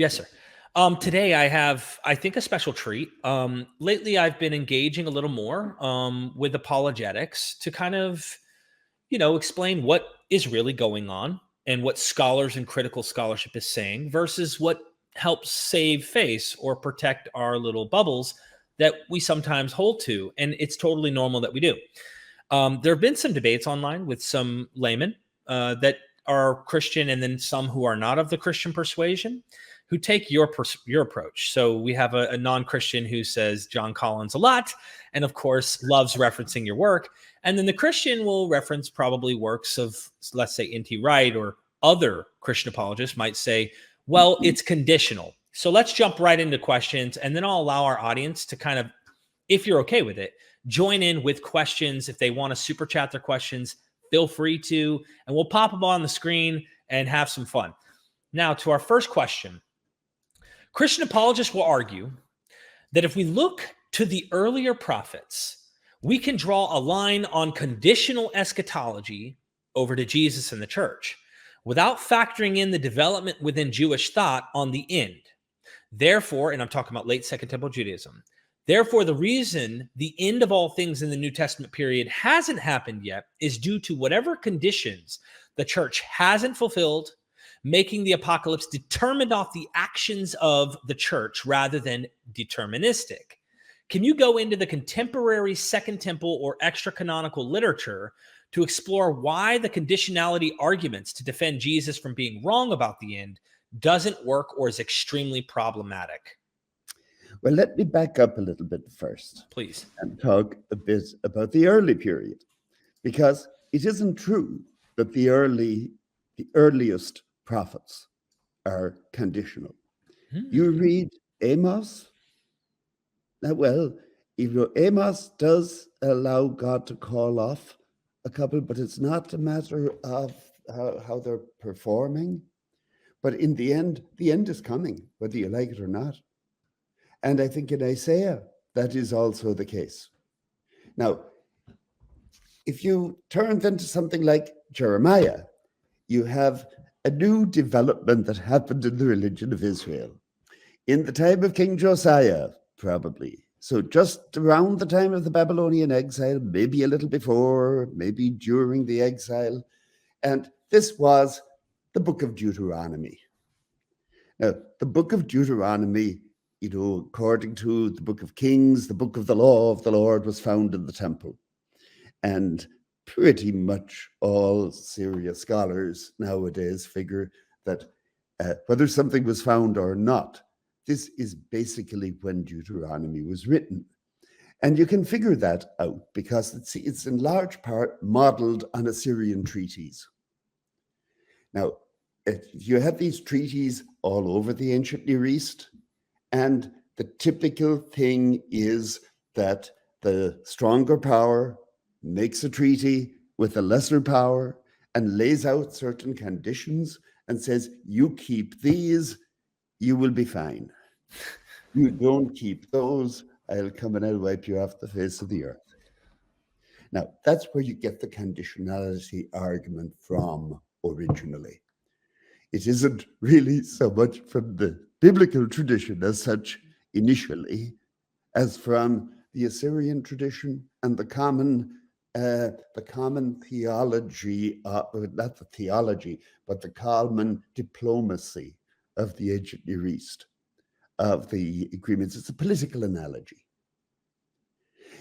Yes, sir. Today I have, I think, a special treat. Lately I've been engaging a little more with apologetics to kind of, explain what is really going on and what scholars and critical scholarship is saying versus what helps save face or protect our little bubbles that we sometimes hold to. And it's totally normal that we do. There have been some debates online with some laymen that are Christian and then some who are not of the Christian persuasion who take your approach. So we have a non-Christian who says John Collins a lot and of course loves referencing your work. And then the Christian will reference probably works of, let's say, NT Wright, or other Christian apologists might say, well, it's conditional. So let's jump right into questions and then I'll allow our audience to kind of, if you're okay with it, join in with questions. If they want to super chat their questions, feel free to, and we'll pop them on the screen and have some fun. Now, to our first question, Christian apologists will argue that if we look to the earlier prophets, we can draw a line on conditional eschatology over to Jesus and the church without factoring in the development within Jewish thought on the end. Therefore, and I'm talking about late Second Temple Judaism, therefore, the reason the end of all things in the New Testament period hasn't happened yet is due to whatever conditions the church hasn't fulfilled, making the apocalypse determined off the actions of the church rather than deterministic. Can you go into the contemporary Second Temple or extra-canonical literature to explore why the conditionality arguments to defend Jesus from being wrong about the end doesn't work or is extremely problematic? Well, let me back up a little bit first. Please. And talk a bit about the early period, because it isn't true that the earliest prophets are conditional. You read Amos. Now, well, Amos does allow God to call off a couple, but it's not a matter of how they're performing. But in the end is coming, whether you like it or not. And I think in Isaiah, that is also the case. Now, if you turn then to something like Jeremiah, you have a new development that happened in the religion of Israel. In the time of King Josiah, probably. So just around the time of the Babylonian exile, maybe a little before, maybe during the exile. And this was the book of Deuteronomy. Now, the book of Deuteronomy, according to the book of Kings, the book of the law of the Lord was found in the temple. And pretty much all serious scholars nowadays figure that whether something was found or not, this is basically when Deuteronomy was written. And you can figure that out because it's in large part modeled on Assyrian treaties. Now, you have these treaties all over the ancient Near East, and the typical thing is that the stronger power makes a treaty with the lesser power and lays out certain conditions and says, you keep these, you will be fine. You don't keep those, I'll come and I'll wipe you off the face of the earth. Now, that's where you get the conditionality argument from originally. It isn't really so much from the biblical tradition as such initially, as from the Assyrian tradition and the common theology, not the theology, but the common diplomacy of the ancient Near East, of the agreements. It's a political analogy.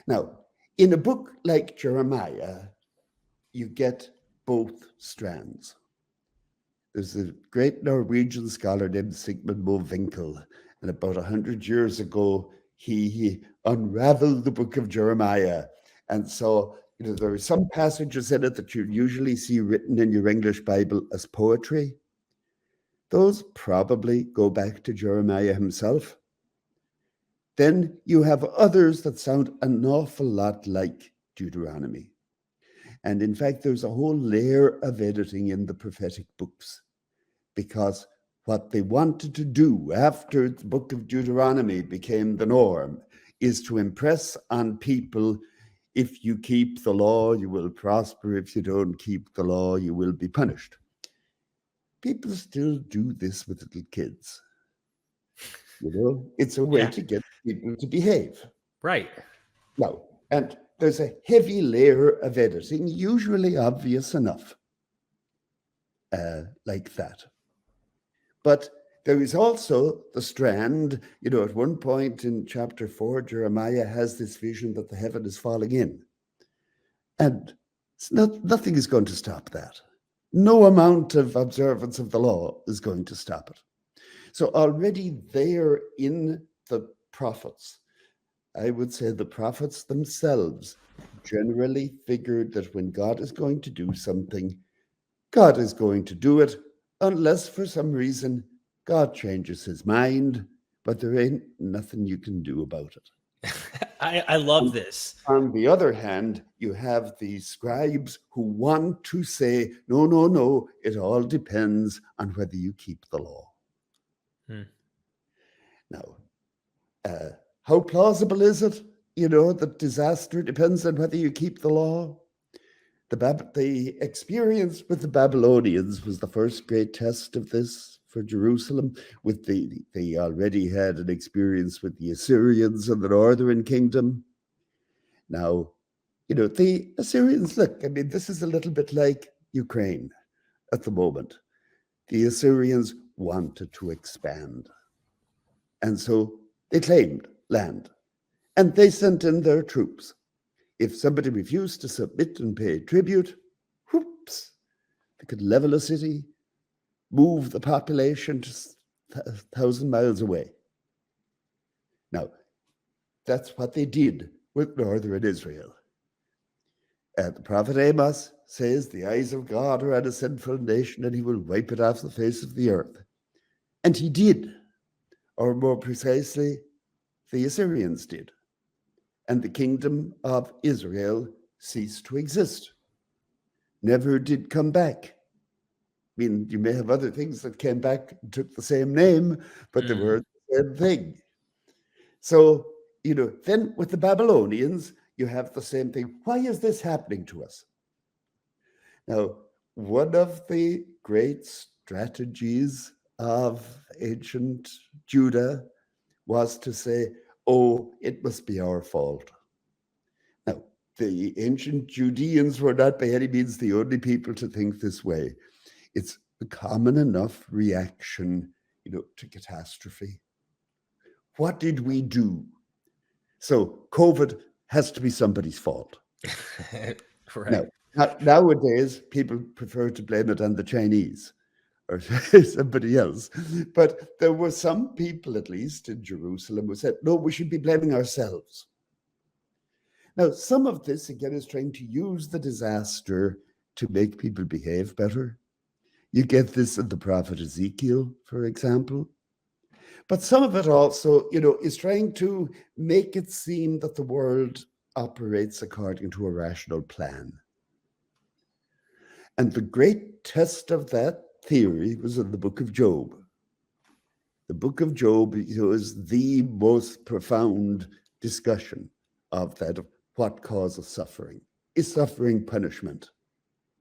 Now, in a book like Jeremiah, you get both strands. There's a great Norwegian scholar named Sigmund Mo Winkel, and about 100 years ago, he unraveled the book of Jeremiah. And so, there are some passages in it that you usually see written in your English Bible as poetry. Those probably go back to Jeremiah himself. Then you have others that sound an awful lot like Deuteronomy. And in fact, there's a whole layer of editing in the prophetic books, because what they wanted to do after the book of Deuteronomy became the norm is to impress on people, if you keep the law, you will prosper. If you don't keep the law, you will be punished. People still do this with little kids. It's a way Yeah. to get people to behave. Right. Now, and there's a heavy layer of editing, usually obvious enough, like that. But there is also the strand, at one point in chapter 4, Jeremiah has this vision that the heaven is falling in. And nothing is going to stop that. No amount of observance of the law is going to stop it. So already there in the prophets, I would say the prophets themselves generally figured that when God is going to do something, God is going to do it, unless for some reason God changes his mind, but there ain't nothing you can do about it. I love this. On the other hand, you have the scribes who want to say, no, no, no, it all depends on whether you keep the law. Now, how plausible is it, that disaster depends on whether you keep the law? The experience with the Babylonians was the first great test of this for Jerusalem. They already had an experience with the Assyrians in the northern kingdom. Now, the Assyrians, look, this is a little bit like Ukraine at the moment. The Assyrians wanted to expand. And so they claimed land. And they sent in their troops. If somebody refused to submit and pay tribute, whoops, they could level a city, move the population to 1,000 miles away. Now, that's what they did with northern Israel. The prophet Amos says, the eyes of God are on a sinful nation and he will wipe it off the face of the earth. And he did, or more precisely, the Assyrians did. And the kingdom of Israel ceased to exist, never did come back. You may have other things that came back and took the same name, but they were the same thing. So, then with the Babylonians, you have the same thing. Why is this happening to us? Now, one of the great strategies of ancient Judah was to say, oh, it must be our fault. Now, the ancient Judeans were not by any means the only people to think this way. It's a common enough reaction, to catastrophe. What did we do? So COVID has to be somebody's fault. Right. Now, nowadays, people prefer to blame it on the Chinese or somebody else. But there were some people, at least in Jerusalem, who said, no, we should be blaming ourselves. Now, some of this, again, is trying to use the disaster to make people behave better. You get this in the prophet Ezekiel, for example. But some of it also, is trying to make it seem that the world operates according to a rational plan. And the great test of that theory was in the book of Job. The book of Job is the most profound discussion of that, of what causes suffering. Is suffering punishment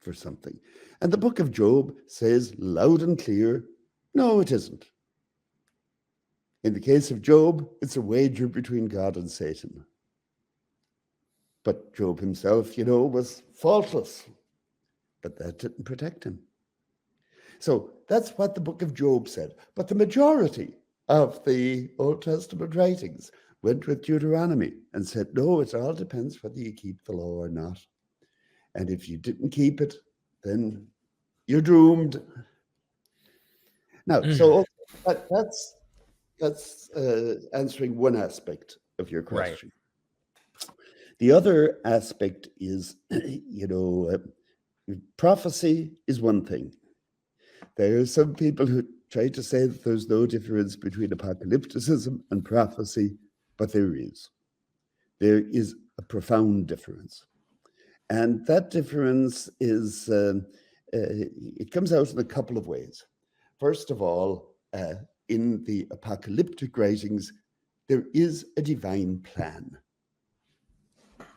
for something? And the book of Job says loud and clear, no, it isn't. In the case of Job, it's a wager between God and Satan. But Job himself, was faultless. But that didn't protect him. So that's what the book of Job said. But the majority of the Old Testament writings went with Deuteronomy and said, no, it all depends whether you keep the law or not. And if you didn't keep it, then you're doomed. Now, so that's answering one aspect of your question. Right. The other aspect is, prophecy is one thing. There are some people who try to say that there's no difference between apocalypticism and prophecy, but there is. There is a profound difference. And that difference is, it comes out in a couple of ways. First of all, in the apocalyptic writings, there is a divine plan.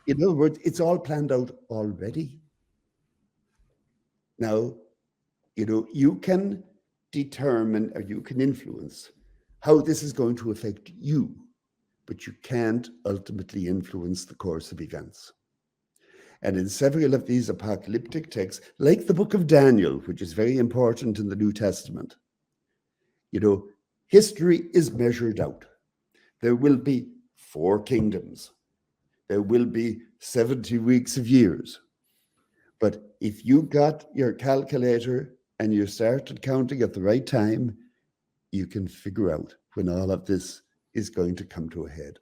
In other words, it's all planned out already. Now, you can determine or you can influence how this is going to affect you, but you can't ultimately influence the course of events. And in several of these apocalyptic texts, like the book of Daniel, which is very important in the New Testament, history is measured out. There will be 4 kingdoms. There will be 70 weeks of years. But if you got your calculator and you started counting at the right time, you can figure out when all of this is going to come to a head.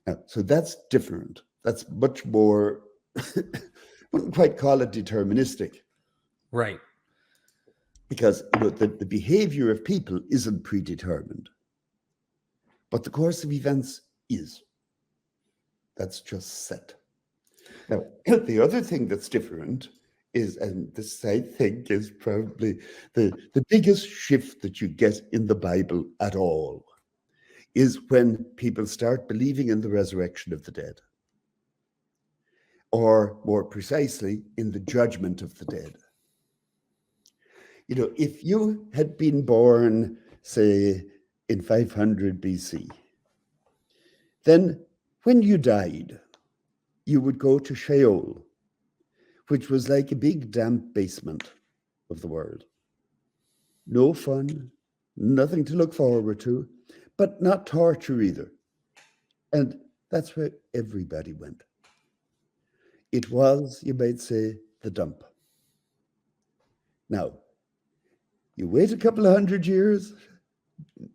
Now, so that's different. That's much more, wouldn't quite call it deterministic. Right. Because the behavior of people isn't predetermined. But the course of events is. That's just set. Now, the other thing that's different is, and this I think is probably the biggest shift that you get in the Bible at all, is when people start believing in the resurrection of the dead. Or more precisely, in the judgment of the dead. If you had been born, say, in 500 BC, then when you died, you would go to Sheol, which was like a big damp basement of the world. No fun, nothing to look forward to, but not torture either. And that's where everybody went. It was, you might say, the dump. Now, you wait a couple of hundred years,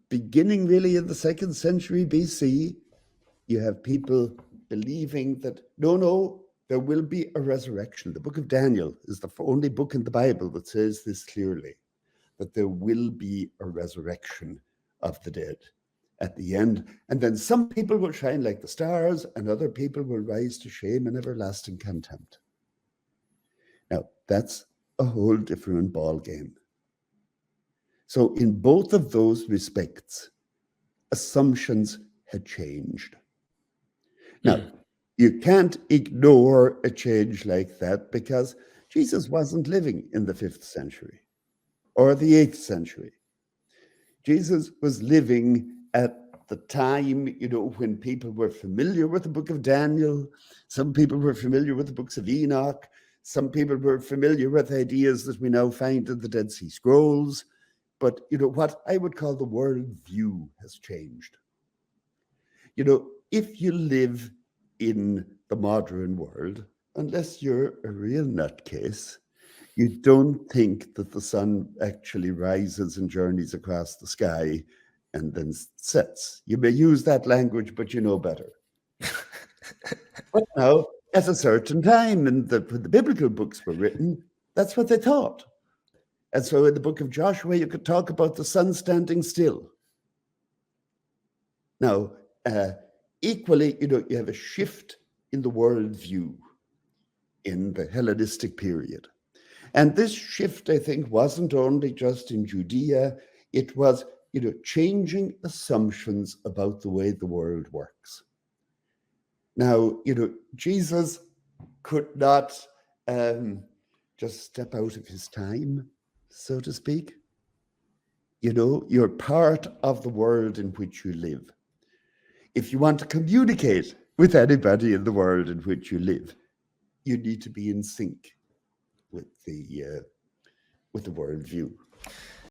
beginning really in the 2nd century BC, you have people believing that, no, there will be a resurrection. The book of Daniel is the only book in the Bible that says this clearly, that there will be a resurrection of the dead at the end. And then some people will shine like the stars and other people will rise to shame and everlasting contempt. Now, that's a whole different ball game. So in both of those respects, assumptions had changed. Now, you can't ignore a change like that because Jesus wasn't living in the 5th century or the 8th century. Jesus was living at the time, when people were familiar with the book of Daniel. Some people were familiar with the books of Enoch. Some people were familiar with ideas that we now find in the Dead Sea Scrolls. But, what I would call the worldview has changed. If you live in the modern world, unless you're a real nutcase, you don't think that the sun actually rises and journeys across the sky and then sets. You may use that language, but you know better. But now, at a certain time, when the biblical books were written, that's what they thought. And so in the book of Joshua, you could talk about the sun standing still. Now, equally, you have a shift in the worldview in the Hellenistic period. And this shift, I think, wasn't only just in Judea, it was, changing assumptions about the way the world works. Now, Jesus could not just step out of his time, so to speak. You're part of the world in which you live. If you want to communicate with anybody in the world in which you live, you need to be in sync with the worldview.